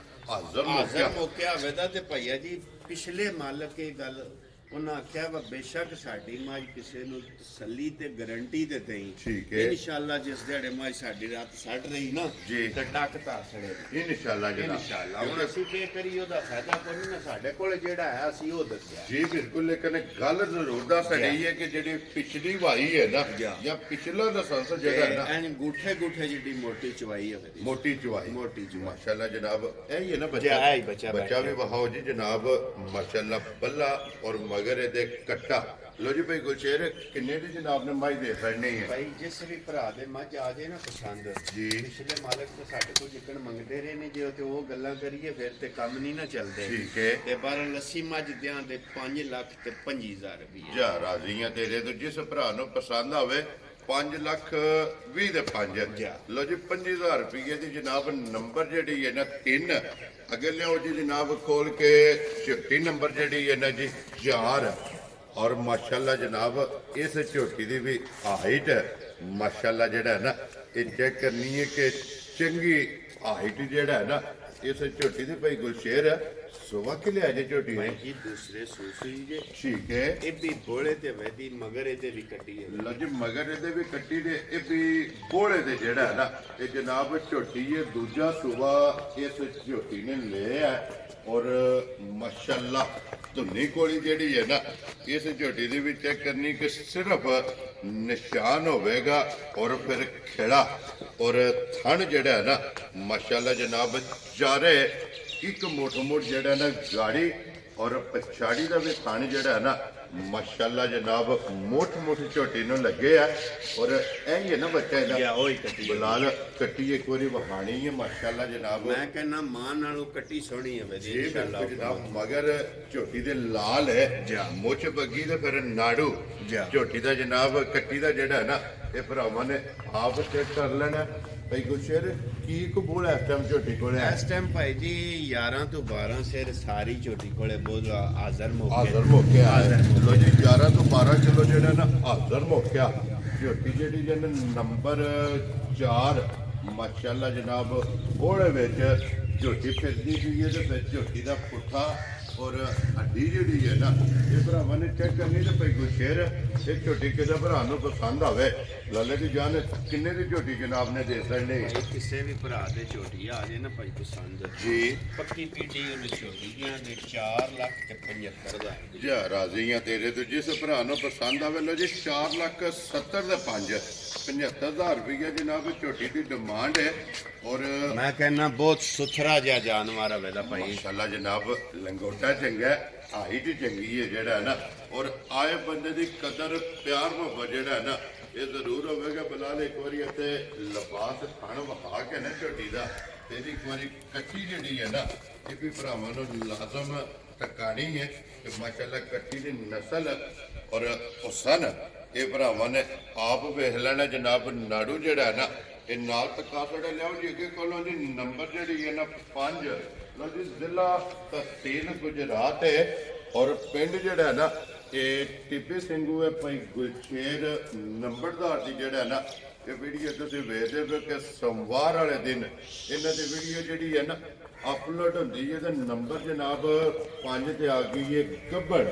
ਹਾਜ਼ਰ ਹਾਜ਼ਰ ਮੌਕਿਆ ਮੌਕਿਆ ਹੋਵੇਗਾ ਤੇ ਭਈਆ ਜੀ ਪਿਛਲੇ ਮਾਲਕ ਇਹ ਗੱਲ ਉਹਨਾਂ ਆਖਿਆ ਵਾ ਬੇਸ਼ੱਕ ਸਾਡੀ ਮਾਝ ਕਿਸੇ ਨੂੰ ਤਸੱਲੀ ਤੇ ਗਾਰੰਟੀ ਦੇ ਦੇਈ ਠੀਕ ਹੈ। ਇਨਸ਼ਾਅੱਲਾ ਜਿਸ ਦਿਹਾੜੇ ਮਾਝ ਸਾਡੀ ਰਾਤ ਸੜ ਰਹੀ ਨਾ ਜੀ। ਤੇ ਟੱਕ ਤਾਂ ਸੜੇ ਇਨਸ਼ਾਅੱਲਾ ਜਨਾਬ ਇਨਸ਼ਾਅੱਲਾ ਹੁਣ ਅਸੀਂ ਕੀ ਕਰੀ ਉਹਦਾ ਫਾਇਦਾ ਕੋਈ ਨਹੀਂ ਨਾ ਸਾਡੇ ਕੋਲ ਜਿਹੜਾ ਹੈ ਅਸੀਂ ਉਹ ਦੱਸਿਆ ਜੀ ਬਿਲਕੁਲ ਲੇਕਿਨ ਗੱਲ ਜ਼ਰੂਰ ਦੱਸ ਰਹੀ ਹੈ ਕਿ ਜਿਹੜੀ ਪਿਛਲੀ ਵਾਈ ਹੈ ਨਾ ਜੀ। ਜਾਂ ਪਿਛਲਾ ਲਾਇਸੈਂਸ ਜਿਹੜਾ ਹੈ ਨਾ ਐਨ ਗੁੱਠੇ ਗੁੱਠੇ ਜਿੱਡੀ ਮੋਟੀ ਚਵਾਈ ਹੋਵੇ ਮੋਟੀ ਚਵਾਈ ਮੋਟੀ ਚਵਾਈ। ਮਾਸ਼ਾਅੱਲਾ ਜਨਾਬ ਇਹ ਹੀ ਹੈ ਨਾ ਜੀ, ਇਹ ਹੀ ਬੱਚਾ ਬੱਚਾ ਵੀ ਬੈਠਾ। ਵਹਾਓ ਜੀ ਜਨਾਬ ਮਾਸ਼ਾਅੱਲਾ ਬੱਲਾ ਔਰ ਮਗਰ ਇਹਦੇ ਕੱਟਾ ਲੋ ਜੀ ਭਾਈ ਗੁਰਸ਼ੇਰ ਕਿੰਨੇ ਦੀ ਜਨਾਬ ਨੇ ਮਾਈ ਦੇ ਫੜਨੀ ਹੈ ਭਾਈ ਜਿਸ ਵੀ ਭਰਾ ਦੇ ਮੱਝ ਆ ਜੇ ਨਾ ਪਸੰਦ ਜੀ। ਪਿਛਲੇ ਮਾਲਕ ਤੋਂ ਸਾਡੇ ਕੋਲ ਜਿੱਕਣ ਮੰਗਦੇ ਰਹੇ ਨੇ ਜੇ ਤੇ ਉਹ ਗੱਲਾਂ ਕਰੀਏ ਫਿਰ ਤੇ ਕੰਮ ਨਹੀਂ ਨਾ ਚੱਲਦੇ ਠੀਕ ਹੈ। ਤੇ 12 ਲੱਸੀ ਮੱਝ ਦਿਆਂ ਦੇ 5 ਲੱਖ ਤੇ 25000 ਰੁਪਏ ਜਾ ਰਾਜ਼ੀਆਂ ਤੇਰੇ ਤੋਂ ਜਿਸ ਭਰਾ ਨੂੰ ਪਸੰਦ ਆਵੇ 5 ਲੱਖ 20 ਦੇ 5 ਜਾ। ਲੋ ਜੀ 25000 ਰੁਪਏ ਦੀ ਜਨਾਬ ਨੰਬਰ ਜਿਹੜੀ ਹੈ ਨਾ 3 ਅੱਗੇ ਲਿਆਓ ਜੀ ਜਨਾਬ ਖੋਲ ਕੇ 36 ਨੰਬਰ ਜਿਹੜੀ ਹੈ ਨਾ ਜੀ 4 ਔਰ ਮਾਸ਼ਾਅੱਲਾ ਜਨਾਬ ਇਸ ਝੋਟੀ ਦੀ ਵੀ ਹਾਈਟ ਮਾਸ਼ਾਅੱਲਾ ਜਿਹੜਾ ਹੈ ਨਾ ਇਹ ਚੈੱਕ ਕਰਨੀ ਹੈ ਕਿ ਚੰਗੀ ਹਾਈਟ ਜਿਹੜਾ ਹੈ ਨਾ ਇਸ ਝੋਟੀ ਦੀ ਭਾਈ ਗੁਲਸ਼ੇਰ ਸੁਬਾ ਕਿ ਲਿਆ ਜੇ ਝੋਟੀ ਭਾਈ ਨੇ ਜੀ ਦੂਸਰੇ ਸੂਸੀ ਜੇ ਠੀਕ ਹੈ ਇਹ ਵੀ ਬੋਲੇ ਤੇ ਵੈਦੀ ਮਗਰ ਇਹਦੇ ਵੀ ਕੱਟੀ ਹੈ ਲੋ ਜੀ ਮਗਰ ਇਹਦੇ ਵੀ ਕੱਟੀ ਦੇ ਇਹ ਵੀ ਬੋਲੇ ਦੇ ਜਿਹੜਾ ਹੈ ਨਾ ਇਹ ਜਨਾਬ ਝੋਟੀ ਇਹ ਦੂਜਾ ਸੁਬਾ ਇਸ ਝੋਟੀ ਨੇ ਲਿਆ ਹੈ ਔਰ ਮਾਸ਼ਾਅੱਲਾ ਧੁੰਨੀ ਕੋਲੀ ਜਿਹੜੀ ਹੈ ਨਾ ਇਸ ਝੋਟੀ ਦੇ ਵਿੱਚ ਚੈੱਕ ਕਰਨੀ ਕਿ ਸਿਰਫ ਨਿਸ਼ਾਨ ਹੋਵੇਗਾ ਔਰ ਫਿਰ ਖੇੜਾ ਔਰ ਥਣ ਜਿਹੜਾ ਹੈ ਨਾ ਮਾਸ਼ਾਅੱਲਾ ਜਨਾਬ ਚਾਰੇ ਇੱਕ ਮੋਟ ਜਿਹੜਾ ਨਾ ਗਾੜੀ ਔਰ ਪਛਾੜੀ ਦਾ ਵੀ ਥਣ ਜਿਹੜਾ ਹੈ ਨਾ ਮਾਸ਼ਾਅੱਲਾ ਜਨਾਬ ਮੋਟ ਝੋਟੀ ਨੂੰ ਲੱਗੇ ਆ ਔਰ ਇਹ ਹੀ ਹੈ ਨਾ ਬੱਚਾ ਜਾਂ ਇਹਦਾ ਉਹ ਹੀ ਕੱਟੀ ਹੈ। ਬਲਾਲ ਕੱਟੀ ਇੱਕ ਵਾਰੀ ਵਹਾਣੀ ਹੈ ਮਾਸ਼ਾਅੱਲਾ ਜਨਾਬ ਮੈਂ ਕਹਿੰਦਾ ਮਾਂ ਨਾਲੋਂ ਕੱਟੀ ਸੋਹਣੀ ਹੈ ਵੈਦੀ ਜੀ ਇਨਸ਼ਾਅੱਲਾ ਬਿਲਕੁਲ ਜਨਾਬ ਮਗਰ ਝੋਟੀ ਦੇ ਲਾਲ ਹੈ ਜਾ। ਮੁੱਛ ਬੱਗੀ ਤੇ ਫਿਰ ਨਾੜੂ ਜਾ। ਝੋਟੀ ਦਾ ਜਨਾਬ ਕੱਟੀ ਦਾ ਜਿਹੜਾ ਹੈ ਨਾ ਇਹ ਭਰਾਵਾਂ ਨੇ ਆਪ ਚੈੱਕ ਕਰ ਲੈਣਾ ਭਾਈ ਗੁਰਸ਼ੇਰ ਕੀ ਕਬੂਲ ਹੈ ਇਸ ਟਾਈਮ ਝੋਟੀ ਕੋਲੇ ਇਸ ਟਾਈਮ ਭਾਈ ਜੀ 11 ਤੋਂ 12 ਸਿਰ ਸਾਰੀ ਝੋਟੀ ਕੋਲੇ ਬਹੁਤ ਹਾਜ਼ਰ ਮੌਕੇ ਹਾਜ਼ਰ ਮੌਕਿਆ ਹੈ ਲੋ ਜੀ 11 ਤੋਂ 12 ਕਿਲੋ ਜਿਹੜਾ ਨਾ ਹਾਜ਼ਰ ਮੌਕਿਆ ਝੋਟੀ ਜਿਹੜੀ ਜਨ ਨੰਬਰ 4 ਮਾਸ਼ਾਅੱਲਾ ਜਨਾਬ ਉਹਦੇ ਵਿੱਚ ਝੋਟੀ ਫਿਰਦੀ ਪਈ ਹੈ ਤੇ ਵਿੱਚ ਝੋਟੀ ਦਾ ਪੁੱਠਾ ਔਰ ਹੱਡੀ ਜਿਹੜੀ ਹੈ ਨਾ ਇਹ ਭਰਾਵਾਂ ਨੇ ਚੈੱਕ ਕਰਨੀ ਤੇ ਭਾਈ ਗੁਰਸ਼ੇਰ ਇਹ ਝੋਟੀ ਕਿਸੇ ਭਰਾ ਨੂੰ ਪਸੰਦ ਆਵੇ ਲਾਲੇ ਦੀ ਜਾਨ ਕਿੰਨੇ ਦੀ ਝੋਟੀ ਜਨਾਬ ਨੇ ਦੇ ਸਕਦੇ ਭਾਈ ਕਿਸੇ ਵੀ ਭਰਾ ਦੇ ਝੋਟੀ ਆ ਜੇ ਨਾ ਭਾਈ ਪਸੰਦ ਜੀ ਪੱਕੀ ਪੀਟੀ ਉਹਨੇ ਝੋਟੀ ਦੀਆਂ ਦੇ 4 ਲੱਖ ਤੇ 75 ਦਾ ਜਾ ਰਾਜ਼ੀਆਂ ਤੇਰੇ ਤੋਂ ਜਿਸ ਭਰਾ ਨੂੰ ਪਸੰਦ ਆਵੇ ਲੋ ਜੀ 4 ਲੱਖ 70 ਦੇ 5 75000 ਰੁਪਏ ਜਨਾਬ ਝੋਟੀ ਦੀ ਡਿਮਾਂਡ ਹੈ ਔਰ ਮੈਂ ਕਹਿੰਦਾ ਬਹੁਤ ਸੁਥਰਾ ਜਿਹਾ ਜਾਨਵਰ ਹੈ ਵੇਦਾ ਭਾਈ ਮਾਸ਼ਾਅੱਲਾ ਜਨਾਬ ਲੰਗੋਟਾ ਚੰਗਾ ਹਾਈਟ ਚੰਗੀ ਹੈ ਜਿਹੜਾ ਹੈ ਨਾ ਔਰ ਆਏ ਬੰਦੇ ਦੀ ਕਦਰ ਪਿਆਰ ਮੁਹੱਬਤ ਜਿਹੜਾ ਹੈ ਨਾ ਇਹ ਜ਼ਰੂਰ ਹੋਵੇਗਾ ਬਲਾਲ ਇੱਕ ਵਾਰੀ ਇੱਥੇ ਲਿਬਾਸ ਖਾਣ ਵਹਾ ਕੇ ਨਾ ਝੋਟੀ ਦਾ ਤੇ ਇਹਦੀ ਇੱਕ ਵਾਰੀ ਕੱਟੀ ਜਿਹੜੀ ਹੈ ਨਾ ਇਹ ਵੀ ਭਰਾਵਾਂ ਨੂੰ ਲਾਜ਼ਮ ਟਕਾਣੀ ਹੈ ਕਿ ਮਾਸ਼ਾਅੱਲਾ ਕੱਟੀ ਦੀ ਨਸਲ ਔਰ ਹੁਸਨ ਇਹ ਭਰਾਵਾਂ ਨੇ ਆਪ ਵੇਖ ਲੈਣਾ ਜਨਾਬ ਨਾੜੂ ਜਿਹੜਾ ਹੈ ਨਾ ਇਹ ਨਾਲ ਤਕਾਸੜਾ ਲਿਆਓ ਜੀ ਅੱਗੇ ਕੋਲੋਂ ਦੀ ਨੰਬਰ ਜਿਹੜੀ ਹੈ ਨਾ 5 ਲੋ ਜੀ ਜ਼ਿਲ੍ਹਾ ਤਹਿਸੀਲ ਗੁਜਰਾਤ ਹੈ ਔਰ ਪਿੰਡ ਜਿਹੜਾ ਹੈ ਨਾ ਇਹ ਟਿੱਬੇ ਸਿੰਘੂ ਹੈ ਭਾਈ ਗੁਲਸ਼ੇਰ ਨੰਬਰਦਾਰ ਦੀ ਜਿਹੜਾ ਹੈ ਨਾ ਇਹ ਵੀਡੀਓ ਤੁਸੀਂ ਵੇਖਦੇ ਹੋ ਕਿ ਸੋਮਵਾਰ ਵਾਲੇ ਦਿਨ ਇਹਨਾਂ ਦੀ ਵੀਡੀਓ ਜਿਹੜੀ ਹੈ ਨਾ ਅਪਲੋਡ ਹੁੰਦੀ ਹੈ ਤੇ ਨੰਬਰ ਜਨਾਬ 5 ਤੇ ਆ ਗਈ ਹੈ ਗੱਬੜ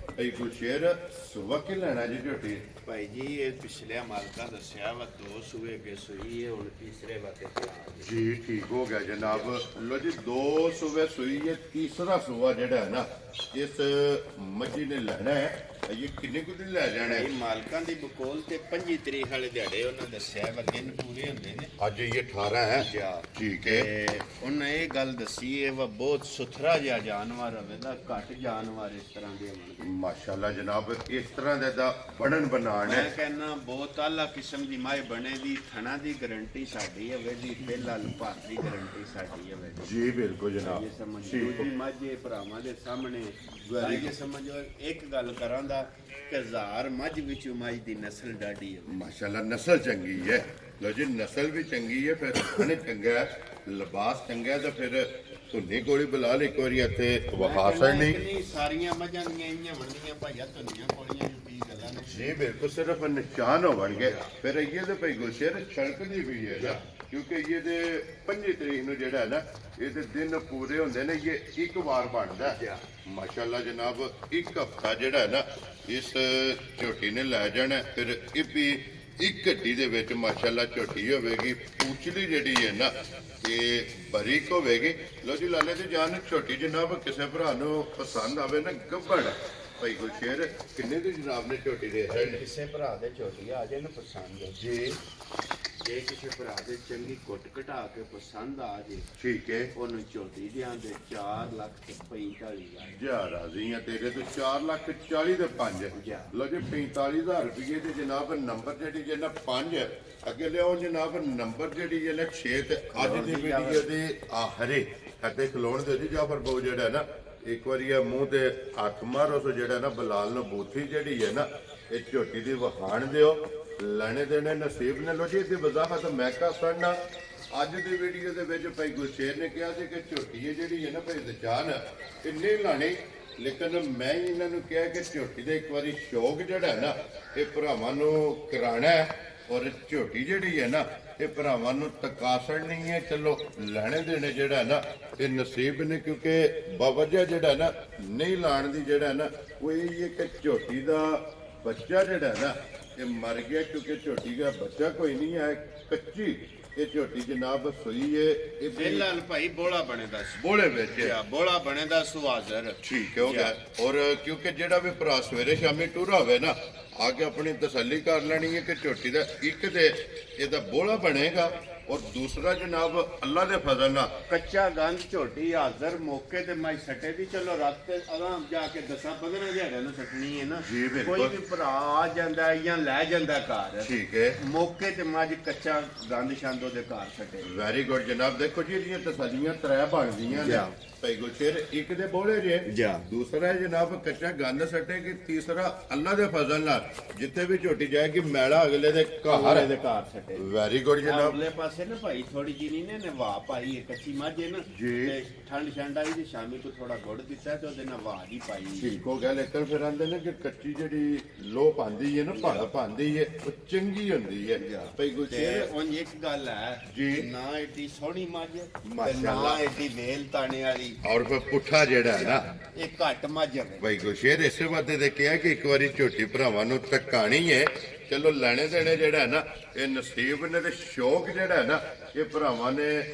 ਭਾਈ ਗੁਲਸ਼ੇਰ ਸੁਬਾ ਕਿ ਲੈਣਾ ਜੀ ਝੋਟੀ ਭਾਈ ਜੀ ਇਹ ਪਿਛਲੇ ਮਾਲਕਾਂ ਦੱਸਿਆ ਵਾ 2 ਸੂਏ ਕੇ ਸੂਈ ਹੈ ਹੁਣ ਤੀਸਰੇ ਵਾਤੇ ਤੇ ਆ ਗਈ। ਜੀ ਠੀਕ ਹੋ ਗਿਆ ਜਨਾਬ ਲੋ ਜੀ 2 ਸੂਬੇ ਸੂਈ ਹੈ ਤੀਸਰਾ ਸੂਆ ਜਿਹੜਾ ਹੈ ਨਾ ਇਸ ਮੱਝੀ ਨੇ ਲੈਣਾ ਹੈ ਇਹ ਕਿੰਨੇ ਕੁ ਦਿਨ ਲੈ ਜਾਣਾ ਇਹ ਮਾਲਕਾਂ ਦੀ ਬਕੋਲ ਤੇ 25 ਤਰੀਕ ਵਾਲੇ ਦਿਹਾੜੇ ਉਹਨਾਂ ਦੱਸਿਆ ਵਾ ਦਿਨ ਪੂਰੇ ਹੁੰਦੇ ਨੇ ਅੱਜ ਇਹ 18 ਹੈ ਜਾ ਠੀਕ ਹੈ ਤੇ ਉਹਨੇ ਇਹ ਗੱਲ ਦੱਸੀ ਇਹ ਵਾ ਬਹੁਤ ਸੁਥਰਾ ਜਿਹਾ ਜਾਨਵਰ ਹੋਵੇਗਾ ਘੱਟ ਜਾਨਵਰ ਇਸ ਤਰ੍ਹਾਂ ਦੇ ਹੋਣਗੇ ਮਾਸ਼ਾਅੱਲਾ ਜਨਾਬ ਇਸ ਤਰ੍ਹਾਂ ਦਾ ਬਣਨ ਬਣਾਣ ਹੈ ਮੈਂ ਕਹਿੰਦਾ ਬਹੁਤ ਆਲਾ ਕਿਸਮ ਦੀ ਮਾਈ ਬਣੇ ਦੀ ਥਣਾ ਦੀ ਗਾਰੰਟੀ ਸਾਡੀ ਹੋਵੇ ਦੀ ਬਿੱਲ ਭਾਰ ਦੀ ਗਾਰੰਟੀ ਸਾਡੀ ਹੋਵੇ ਜੀ ਬਿਲਕੁਲ ਜਨਾਬ ਇਹ ਸਮਝ ਠੀਕ ਦੂਜੀ ਮਾਝੇ ਭਰਾਵਾਂ ਦੇ ਸਾਹਮਣੇ ਇਹ ਸਮਝੋ ਇੱਕ ਗੱਲ ਕਰਾਂ ਦਾ ਕਿ 1000 ਮੱਝ ਵਿੱਚ ਮਾਝ ਦੀ ਨਸਲ ਡਾਢੀ ਹੈ ਮਾਸ਼ਾਅੱਲਾ ਨਸਲ ਚੰਗੀ ਹੈ ਲੋ ਜੀ ਨਸਲ ਵੀ ਚੰਗੀ ਹੈ ਫਿਰ ਖਾਣੇ ਚੰਗਾ ਹੈ ਲਿਬਾਸ ਚੰਗਾ ਹੈ ਤਾਂ ਫਿਰ ਧੁੰਨੀ ਕੋਲੀ ਬੁਲਾ ਲਈ ਇੱਕ ਵਾਰੀ ਇੱਥੇ ਵਹਾਸਣ ਨਹੀਂ ਸਾਰੀਆਂ ਮੱਝਾਂ ਦੀਆਂ ਇੰਨੀਆਂ ਬਣਦੀਆਂ ਭਾਈਆ ਧੁੰਨੀਆਂ ਕੋਲੀਆਂ ਨੂੰ ਕੀ ਗੱਲਾਂ ਨੇ ਜੀ ਬਿਲਕੁਲ ਸਿਰਫ ਨਿਸ਼ਾਨ ਹੋਣਗੇ ਫਿਰ ਇਹ ਤੇ ਭਾਈ ਗੁਲਸ਼ੇਰ ਛੜਕਦੀ ਵੀ ਹੈ ਨਾ ਕਿਉਂਕਿ ਇਹਦੇ 25 ਤਰੀਕ ਨੂੰ ਜਿਹੜਾ ਹੈ ਨਾ ਇਹਦੇ ਦਿਨ ਪੂਰੇ ਹੁੰਦੇ ਨੇ ਇਹ ਇੱਕ ਵਾਰ ਬਣਦਾ ਹੈ ਮਾਸ਼ਾਅੱਲਾ ਜਨਾਬ ਇੱਕ ਹਫਤਾ ਜਿਹੜਾ ਹੈ ਨਾ ਇਸ ਝੋਟੀ ਨੇ ਲੈ ਜਾਣਾ ਫਿਰ ਇਹ ਵੀ ਇੱਕ ਗੱਡੀ ਦੇ ਵਿੱਚ ਮਾਸ਼ਾਅੱਲਾ ਝੋਟੀ ਹੋਵੇਗੀ ਪੂਛਲੀ ਜਿਹੜੀ ਹੈ ਨਾ ਇਹ ਬਰੀਕ ਹੋਵੇਗੀ ਲੋ ਜੀ ਲਾਲੇ ਦੀ ਜਾਨ ਛੋਟੀ ਜਨਾਬ ਕਿਸੇ ਭਰਾ ਨੂੰ ਪਸੰਦ ਆਵੇ ਨਾ ਗੱਬੜ ਭਾਈ ਗੁਲਸ਼ੇਰ ਕਿੰਨੇ ਦੀ ਜਨਾਬ ਨੇ ਝੋਟੀ ਦੇ ਕਿਸੇ ਭਰਾ ਦੇ ਝੋਟੀ ਆ ਜੇ ਨਾ ਪਸੰਦ ਜੀ ਜੇ ਕਿਸੇ ਭਰਾ ਦੇ ਚੰਗੀ ਕੁੱਟ ਘਟਾ ਕੇ ਪਸੰਦ ਆ ਜੇ ਠੀਕ ਹੈ ਉਹਨੂੰ ਝੋਟੀ ਦਿਆਂ ਦੇ 4,45,000 ਜਾ ਰਾਜ਼ੀ ਆ ਤੇਰੇ ਤੋਂ 4,40,000 ਦੇ 5 ਲੋ ਜੀ 45,000 ਰੁਪਏ ਤੇ ਜਨਾਬ ਨੰਬਰ ਜਿਹੜੀ ਜੇ ਨਾ 5 ਅੱਗੇ ਲਿਆਓ ਜਨਾਬ ਨੰਬਰ ਜਿਹੜੀ ਜੇ ਨਾ 6 ਤੇ ਅੱਜ ਦੀ ਵੀਡੀਓ ਦੇ ਆਖਰੇ ਅਤੇ ਖਲੋਣ ਦੇ ਜੀ ਜਾਫਰ ਬਹੁ ਜਿਹੜਾ ਨਾ ਇੱਕ ਵਾਰੀ ਇਹ ਮੂੰਹ ਤੇ ਹੱਥ ਮਾਰੋ ਸੋ ਜਿਹੜਾ ਨਾ ਬਲਾਲ ਨੂੰ ਬੂਥੀ ਜਿਹੜੀ ਹੈ ਨਾ ਇਹ ਝੋਟੀ ਦੀ ਵਖਾਣ ਦਿਓ ਲੈਣੇ ਦੇਣੇ ਨਸੀਬ ਨੇ ਲੋ ਜੀ ਇਹਦੀ ਵਜ਼ਾਹਤ ਮੈਂ ਕਾ ਸੁਣਨਾ ਅੱਜ ਦੀ ਵੀਡੀਓ ਦੇ ਵਿੱਚ ਭਾਈ ਗੁਰਸ਼ੇਰ ਨੇ ਕਿਹਾ ਸੀ ਕਿ ਝੋਟੀ ਹੈ ਜਿਹੜੀ ਹੈ ਨਾ ਭਾਈ ਦਚਾਨ ਇੰਨੇ ਲਾਣੇ ਲੇਕਿਨ ਮੈਂ ਇਹਨਾਂ ਨੂੰ ਕਿਹਾ ਕਿ ਝੋਟੀ ਦਾ ਇੱਕ ਵਾਰੀ ਸ਼ੌਕ ਜਿਹੜਾ ਹੈ ਨਾ ਇਹ ਭਰਾਵਾਂ ਨੂੰ ਕਰਾਣਾ ਹੈ ਔਰ ਝੋਟੀ ਜਿਹੜੀ ਹੈ ਨਾ ਇਹ ਭਰਾਵਾਂ ਨੂੰ ਤਕਾਸਣ ਨਹੀਂ ਹੈ ਚਲੋ ਲੈਣੇ ਦੇਣੇ ਜਿਹੜਾ ਨਾ ਇਹ ਨਸੀਬ ਨੇ ਕਿਉਂਕਿ ਬਾਵਜਾ ਜਿਹੜਾ ਨਾ ਨਹੀਂ ਲਾਣ ਦੀ ਜਿਹੜਾ ਨਾ ਉਹ ਇਹ ਕਿ ਝੋਟੀ ਦਾ ਬੱਚਾ ਜਿਹੜਾ ਨਾ ਇਹ ਮਰ ਗਿਆ ਕਿਉਂਕਿ ਝੋਟੀ ਦਾ ਬੱਚਾ ਕੋਈ ਨਹੀਂ ਹੈ ਕੱਚੀ ਇਹ ਝੋਟੀ ਜਨਾਬ ਸੋਈ ਹੈ ਇਹ ਬਿੱਲਾਲ ਭਾਈ ਬੋਲਾ ਬਣੇਦਾ ਸੀ ਬੋਲੇ ਵਿੱਚ ਬੋਲਾ ਬਣੇਦਾ ਸੁਹਾਜ਼ਰ ਠੀਕ ਹੋ ਗਿਆ ਔਰ ਕਿਉਂਕਿ ਜਿਹੜਾ ਵੀ ਭਰਾ ਸਵੇਰੇ ਸ਼ਾਮੀ ਟੁਰਾ ਹੋਵੇ ਨਾ ਆ ਕੇ ਆਪਣੀ ਤਸੱਲੀ ਕਰ ਲੈਣੀ ਹੈ ਕਿ ਝੋਟੀ ਦਾ ਇੱਕ ਤੇ ਇਹਦਾ ਬੋਲਾ ਬਣੇਗਾ ਔਰ ਦੂਸਰਾ ਜਨਾਬ ਅੱਲਾ ਦੇ ਫਜ਼ਲ ਨਾਲ ਕੱਚਾ ਗੰਦ ਝੋਟੀ ਹਾਜ਼ਰ ਮੌਕੇ ਤੇ ਮੈਂ ਸੱਟੇ ਦੀ ਚਲੋ ਰਾਤ ਤੇ ਆਰਾਮ ਜਾ ਕੇ 10-15 ਦਿਹਾੜਿਆਂ ਨੂੰ ਸੱਟਣੀ ਹੈ ਨਾ ਜੀ ਬਿਲਕੁਲ ਕੋਈ ਵੀ ਭਰਾ ਆ ਜਾਂਦਾ ਜਾਂ ਲੈ ਜਾਂਦਾ ਘਰ ਠੀਕ ਹੈ ਮੌਕੇ ਤੇ ਮੱਝ ਕੱਚਾ ਗੰਦ ਛੰਦ ਉਹਦੇ ਘਰ ਸੱਟੇ ਵੈਰੀ ਗੁੱਡ ਜਨਾਬ ਦੇਖੋ ਜੀ ਇਹਦੀਆਂ ਤਸੱਲੀਆਂ ਤਰੇ ਬਣਦੀਆਂ ਨੇ ਭਾਈ ਗੁਲਸ਼ੇਰ ਇੱਕ ਦੇ ਬੋਲੇ ਜੇ ਦੂਸਰਾ ਜਨਾਬ ਕੱਚਾ ਗੰਦ ਸੱਟੇ ਕਿ ਤੀਸਰਾ ਅੱਲਾ ਦੇ ਫਜ਼ਲ ਨਾਲ ਜਿੱਥੇ ਵੀ ਝੋਟੀ ਜਾਏਗੀ ਮੈਲਾ ਅਗਲੇ ਦੇ ਘਰ ਦੇ ਘਰ ਸੱਟੇ ਵੈਰੀ ਗੁੱਡ ਜਨਾਬ ਅਗਲੇ ਪਾਸੇ ਨਾ ਭਾਈ ਥੋੜੀ ਜਿਹੀ ਨੇ ਵਾਹ ਪਾਈ ਹੈ ਕੱਚੀ ਮੱਝ ਹੈ ਨਾ ਤੇ ਠੰਡ ਠੰਡ ਆਈ ਤੇ ਸ਼ਾਮੀ ਕੋ ਥੋੜਾ ਗੁੜ ਦਿੱਤਾ ਤੇ ਉਹਦੇ ਨਾਲ ਵਾਹ ਦੀ ਪਾਈ ਠੀਕ ਹੋ ਗਿਆ ਲੇਕਿਨ ਫਿਰ ਆਂਦੇ ਨੇ ਕਿ ਕੱਚੀ ਜਿਹੜੀ ਲੋ ਪਾਉਂਦੀ ਹੈ ਨਾ ਭਾੜਾ ਪਾਉਂਦੀ ਹੈ ਉਹ ਚੰਗੀ ਹੁੰਦੀ ਹੈ ਭਾਈ ਗੁਲਸ਼ੇਰ ਉਹ ਇੱਕ ਗੱਲ ਹੈ ਜੀ ਨਾ ਏਡੀ ਸੋਹਣੀ ਮੱਝ ਮਾਸ਼ਾਅੱਲਾ ਨਾ ਏਡੀ ਵੇਲ ਤਾਣੇ ਵਾਲੀ ਔਰ ਫਿਰ ਪੁੱਠਾ ਜਿਹੜਾ ਹੈ ਨਾ ਇਹ ਘੱਟ ਮੱਝ ਹੈ ਭਾਈ ਗੁਲਸ਼ੇਰ ਇਸੇ ਵਾਦੇ ਦੇ ਕਿਹਾ ਕਿ ਇੱਕ ਵਾਰੀ ਝੋਟੀ ਭਰਾਵਾਂ ਨੂੰ ਤਕਾਣੀ ਹੈ ਚਲੋ ਲੈਣੇ ਦੇਣੇ ਜਿਹੜਾ ਹੈ ਨਾ ਇਹ ਨਸੀਬ ਨੇ ਤੇ ਸ਼ੌਕ ਜਿਹੜਾ ਹੈ ਨਾ ਇਹ ਭਰਾਵਾਂ ਨੇ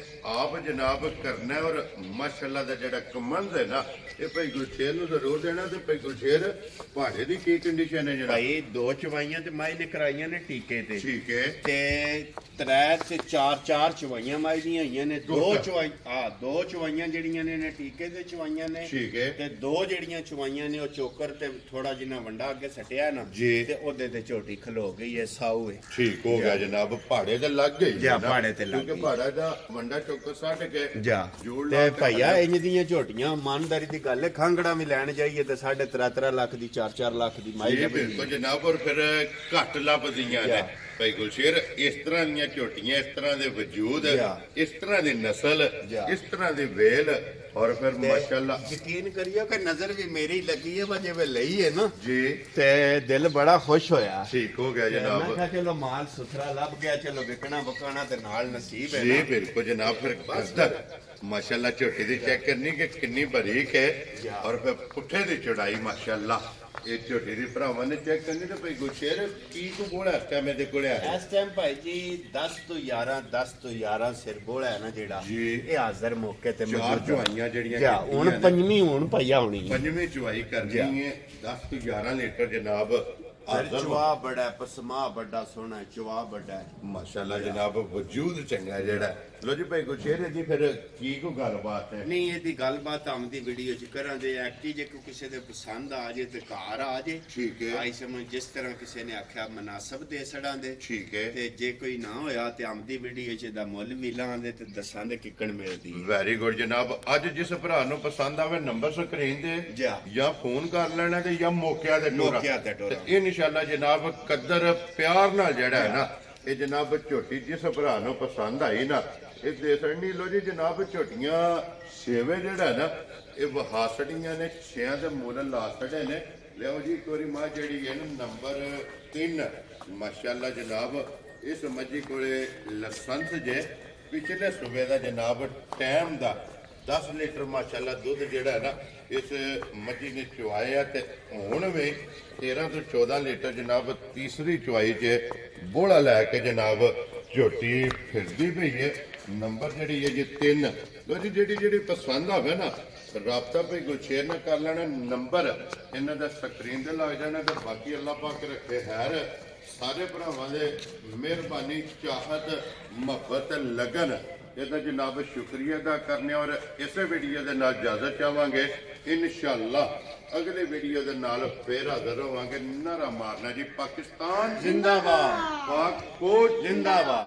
ਆਪ ਜਨਾਬ ਕਰਨਾ ਹੈ ਔਰ ਮਾਸ਼ਾਅੱਲਾ ਦਾ ਜਿਹੜਾ ਕਮੰਦ ਹੈ ਨਾ ਇਹ ਭਾਈ ਗੁਲਸ਼ੇਰ ਨੂੰ ਜ਼ਰੂਰ ਦੇਣਾ ਤੇ ਭਾਈ ਗੁਲਸ਼ੇਰ ਭਾੜੇ ਦੀ ਕੀ ਕੰਡੀਸ਼ਨ ਹੈ ਜਿਹੜਾ ਭਾਈ 2 ਚਵਾਈਆਂ ਤੇ ਮਾਈ ਨੇ ਕਰਾਈਆਂ ਨੇ ਟੀਕੇ ਤੇ ਠੀਕ ਹੈ ਤੇ 3 ਤੇ 4 ਚਵਾਈਆਂ ਮਾਈ ਦੀਆਂ ਹੋਈਆਂ ਨੇ 2 ਚਵਾਈਆਂ ਜਿਹੜੀਆਂ ਨੇ ਟੀਕੇ ਤੇ ਚਵਾਈਆਂ ਨੇ ਠੀਕ ਹੈ ਤੇ 2 ਜਿਹੜੀਆਂ ਚਵਾਈਆਂ ਨੇ ਉਹ ਚੋਕਰ ਤੇ ਥੋੜਾ ਜਿਹਾ ਵੰਡਾ ਅੱਗੇ ਸਟਿਆ ਨਾ ਤੇ ਉਹਦੇ ਤੇ ਝੋਟੀ ਖਲੋ ਗਈ ਹੈ ਸਾਊ ਹੈ ਠੀਕ ਹੋ ਗਿਆ ਜਨਾਬ ਭਾੜੇ ਤੇ ਲੱਗ ਗਈ ਜਾਂ ਭਾੜੇ ਤੇ ਲੱਗ ਕਿਉਂਕਿ ਭਾੜਾ ਦਾ ਵੰਡਾ ਚੋਕਰ ਛੱਡ ਕੇ ਜੋੜ ਲਾ ਤੇ ਭਈਆ ਇੰਜ ਦੀਆਂ ਝੋਟੀਆਂ ਇਮਾਨਦਾਰੀ ਦੀ ਗੱਲ ਹੈ ਖਾਂਗੜਾ ਵੀ ਲੈਣ ਜਾਈਏ ਤੇ 3.5 ਲੱਖ ਦੀ 4 ਲੱਖ ਦੀ ਮਾਈ ਬਿਲਕੁਲ ਜਨਾਬ ਔਰ ਫਿਰ ਘੱਟ ਲੱਭਦੀਆਂ ਨੇ ਭਾਈ ਗੁਲਸ਼ੇਰ ਇਸ ਤਰ੍ਹਾਂ ਦੀਆਂ ਝੋਟੀਆਂ ਇਸ ਤਰ੍ਹਾਂ ਦੇ ਵਜੂਦ ਇਸ ਤਰ੍ਹਾਂ ਦੀ ਨਸਲ ਇਸ ਤਰ੍ਹਾਂ ਦੀ ਵੇਲ ਔਰ ਫਿਰ ਮਾਸ਼ਾਅੱਲਾ ਯਕੀਨ ਕਰਿਓ ਕਿ ਨਜ਼ਰ ਵੀ ਮੇਰੀ ਲੱਗੀ ਹੈ ਵਾ ਜਿਵੇਂ ਲਈ ਹੈ ਨਾ ਜੀ ਤੇ ਦਿਲ ਬੜਾ ਖੁਸ਼ ਹੋਇਆ ਠੀਕ ਹੋ ਗਿਆ ਜਨਾਬ ਮੈਂ ਕਿਹਾ ਚਲੋ ਮਾਲ ਸੁਥਰਾ ਲੱਭ ਗਿਆ ਚਲੋ ਵਿਕਣਾ ਵਕਾਣਾ ਤੇ ਨਾਲ ਨਸੀਬ ਹੈ ਜੀ ਬਿਲਕੁਲ ਜਨਾਬ ਫਿਰ ਕਸਦਰ ਮਾਸ਼ਾਅੱਲਾ ਝੋਟੀ ਦੀ ਚੈੱਕ ਕਰਨੀ ਕਿ ਕਿੰਨੀ ਬਰੀਕ ਹੈ ਔਰ ਫਿਰ ਪੁੱਠੇ ਦੀ ਚੜਾਈ ਮਾਸ਼ਾਅੱਲਾ ਇਹ ਝੋਟੀ ਦੀ ਭਰਾਵਾਂ ਨੇ ਚੈੱਕ ਕਰਨੀ ਤੇ ਭਾਈ ਗੁਰਸ਼ੇਰ ਕੀ ਤੂੰ ਬੋਲਾ ਕਿਆ ਮੇਰੇ ਕੋਲੇ ਆ ਇਸ ਟਾਈਮ ਭਾਈ ਜੀ 10 ਤੋਂ 11 ਸਿਰ ਬੋਲਾ ਹੈ ਨਾ ਜਿਹੜਾ ਜੀ। ਇਹ ਹਾਜ਼ਰ ਮੌਕੇ ਤੇ ਚਾਰ ਮੌਜੂਦ ਹੈ। ਚੁਆਈਆਂ ਜਿਹੜੀਆਂ ਜਾ ਹੁਣ ਕੀਤੀਆਂ ਨੇ। ਪੰਜਵੀਂ ਹੁਣ ਪਈਆ ਹੋਣੀ ਹੈ ਪੰਜਵੀਂ ਚੁਆਈ ਕਰਨੀ ਹੈ 10 ਤੋਂ 11 ਲੀਟਰ ਜਨਾਬ ਫਿਰ ਹਾਜ਼ਰ ਚਵਾ ਬੜਾ ਹੈ, ਪਸਮਾ ਵੱਡਾ ਸੋਹਣਾ ਹੈ, ਚਵਾ ਵੱਡਾ ਹੈ। ਮਾਸ਼ਾਅੱਲਾ ਜਨਾਬ ਵਜੂਦ ਚੰਗਾ ਜਿਹੜਾ ਲੋ ਜੀ ਭਾਈ ਗੁਰਸ਼ੇਰ ਜੀ ਫਿਰ ਕੀ ਕੋ ਗੱਲਬਾਤ ਹੈ ਨਹੀਂ ਇਹਦੀ ਗੱਲਬਾਤ ਆਮਦੀ ਵੀਡੀਓ ਚ ਕਰਾਂਗੇ ਐਕਟੀ ਜੇ ਕੋਈ ਕਿਸੇ ਦੇ ਪਸੰਦ ਆ ਜੇ ਤੇ ਘਰ ਆ ਜੇ ਠੀਕ ਹੈ। ਆਈ ਸਮਝ ਜਿਸ ਤਰ੍ਹਾਂ ਕਿਸੇ ਨੇ ਆਖਿਆ ਮਨਾਸਬ ਦੇ ਸੜਾਂ ਦੇ ਠੀਕ ਹੈ ਤੇ ਜੇ ਕੋਈ ਨਾ ਹੋਇਆ ਤੇ ਆਮਦੀ ਵੀਡੀਓ ਚ ਦਾ ਮੁੱਲ ਵੀ ਲਾਂਦੇ ਤੇ ਦੱਸਾਂਗੇ ਕਿੱਕਣ ਮਿਲਦੀ ਹੈ। ਵੈਰੀ ਗੁੱਡ ਜਨਾਬ ਅੱਜ ਜਿਸ ਭਰਾ ਨੂੰ ਪਸੰਦ ਆਵੇ ਨੰਬਰ ਸਕਰੀਨ ਤੇ ਜਾ। ਜਾਂ ਫੋਨ ਕਰ ਲੈਣਾ ਤੇ ਜਾਂ ਮੌਕਿਆਂ ਤੇ ਟੋਰਾ ਮੌਕਿਆਂ ਤੇ ਟੋਰਾ। ਤੇ ਇਨਸ਼ਾਅੱਲਾ ਜਨਾਬ ਕਦਰ ਪਿਆਰ ਨਾਲ ਜਿਹੜਾ ਹੈ ਨਾ ਇਹ ਜਨਾਬ ਝੋਟੀ ਜਿਸ ਭਰਾ ਨੂੰ ਪਸੰਦ ਆਈ ਨਾ ਇਹ ਦੇ ਸਕਣੀ ਲੋ ਜੀ ਜਨਾਬ ਝੋਟੀਆਂ ਛੇਵੇਂ ਜਿਹੜਾ ਨਾ ਇਹ ਵਹਾਸੜੀਆਂ ਨੇ ਛਿਆਂ ਦੇ ਮੁੱਲ ਲਾ ਛੜੇ ਨੇ ਲਿਓ ਜੀ ਇੱਕ ਵਾਰੀ ਮਾਂ ਜਿਹੜੀ ਹੈ ਨਾ ਨੰਬਰ 3 ਮਾਸ਼ਾਅੱਲਾ ਜਨਾਬ ਇਸ ਮੱਝੀ ਕੋਲੇ ਲਾਇਸੈਂਸ ਜੇ ਪਿਛਲੇ ਸੂਬੇ ਦਾ ਜਨਾਬ ਟਾਈਮ ਦਾ 10 ਲੀਟਰ ਮਾਸ਼ਾਅੱਲਾ ਦੁੱਧ ਜਿਹੜਾ ਹੈ ਨਾ ਇਸ ਮੱਝੀ ਨੇ ਚੁਆਇਆ ਤੇ ਹੁਣ ਵੀ 13 ਤੋਂ 14 ਲੀਟਰ ਜਨਾਬ ਤੀਸਰੀ ਚੁਆਈ 'ਚ ਬੋਲਾ ਲੈ ਕੇ ਜਨਾਬ ਝੋਟੀ ਫਿਰਦੀ ਪਈ ਹੈ ਨੰਬਰ ਜਿਹੜੀ ਹੈ ਜੀ 3 ਲੋ ਜੀ ਜਿਹੜੀ ਪਸੰਦ ਆਵੇ ਨਾ ਰਾਬਤਾ ਭਈ ਗੁਰਸ਼ੇਰ ਨਾਲ ਕਰ ਲੈਣਾ ਨੰਬਰ ਇਹਨਾਂ ਦਾ ਸਕਰੀਨ ਤੇ ਲੱਗ ਜਾਣਾ ਤੇ ਬਾਕੀ ਅੱਲਾਹ ਪਾਕ ਰੱਖੇ ਹੈਰ ਸਾਰੇ ਭਰਾਵਾਂ ਦੇ ਮਿਹਰਬਾਨੀ ਚਾਹਤ ਮੁਹੱਬਤ ਲਗਨ ਇਹਦਾ ਜਨਾਬ ਸ਼ੁਕਰੀਆ ਅਦਾ ਕਰਨੇ ਔਰ ਇਸੇ ਵੀਡੀਓ ਦੇ ਨਾਲ ਇਜਾਜ਼ਤ ਚਾਹਾਂਗੇ ਇਨਸ਼ਾਅੱਲਾ ਅਗਲੇ ਵੀਡੀਓ ਦੇ ਨਾਲ ਫੇਰ ਹਾਜ਼ਰ ਹੋਵਾਂਗੇ ਨਾਰਾ ਮਾਰਨਾ ਜੀ ਪਾਕਿਸਤਾਨ ਜ਼ਿੰਦਾਬਾਦ ਪਾਕ ਕੋਟ ਜ਼ਿੰਦਾਬਾਦ।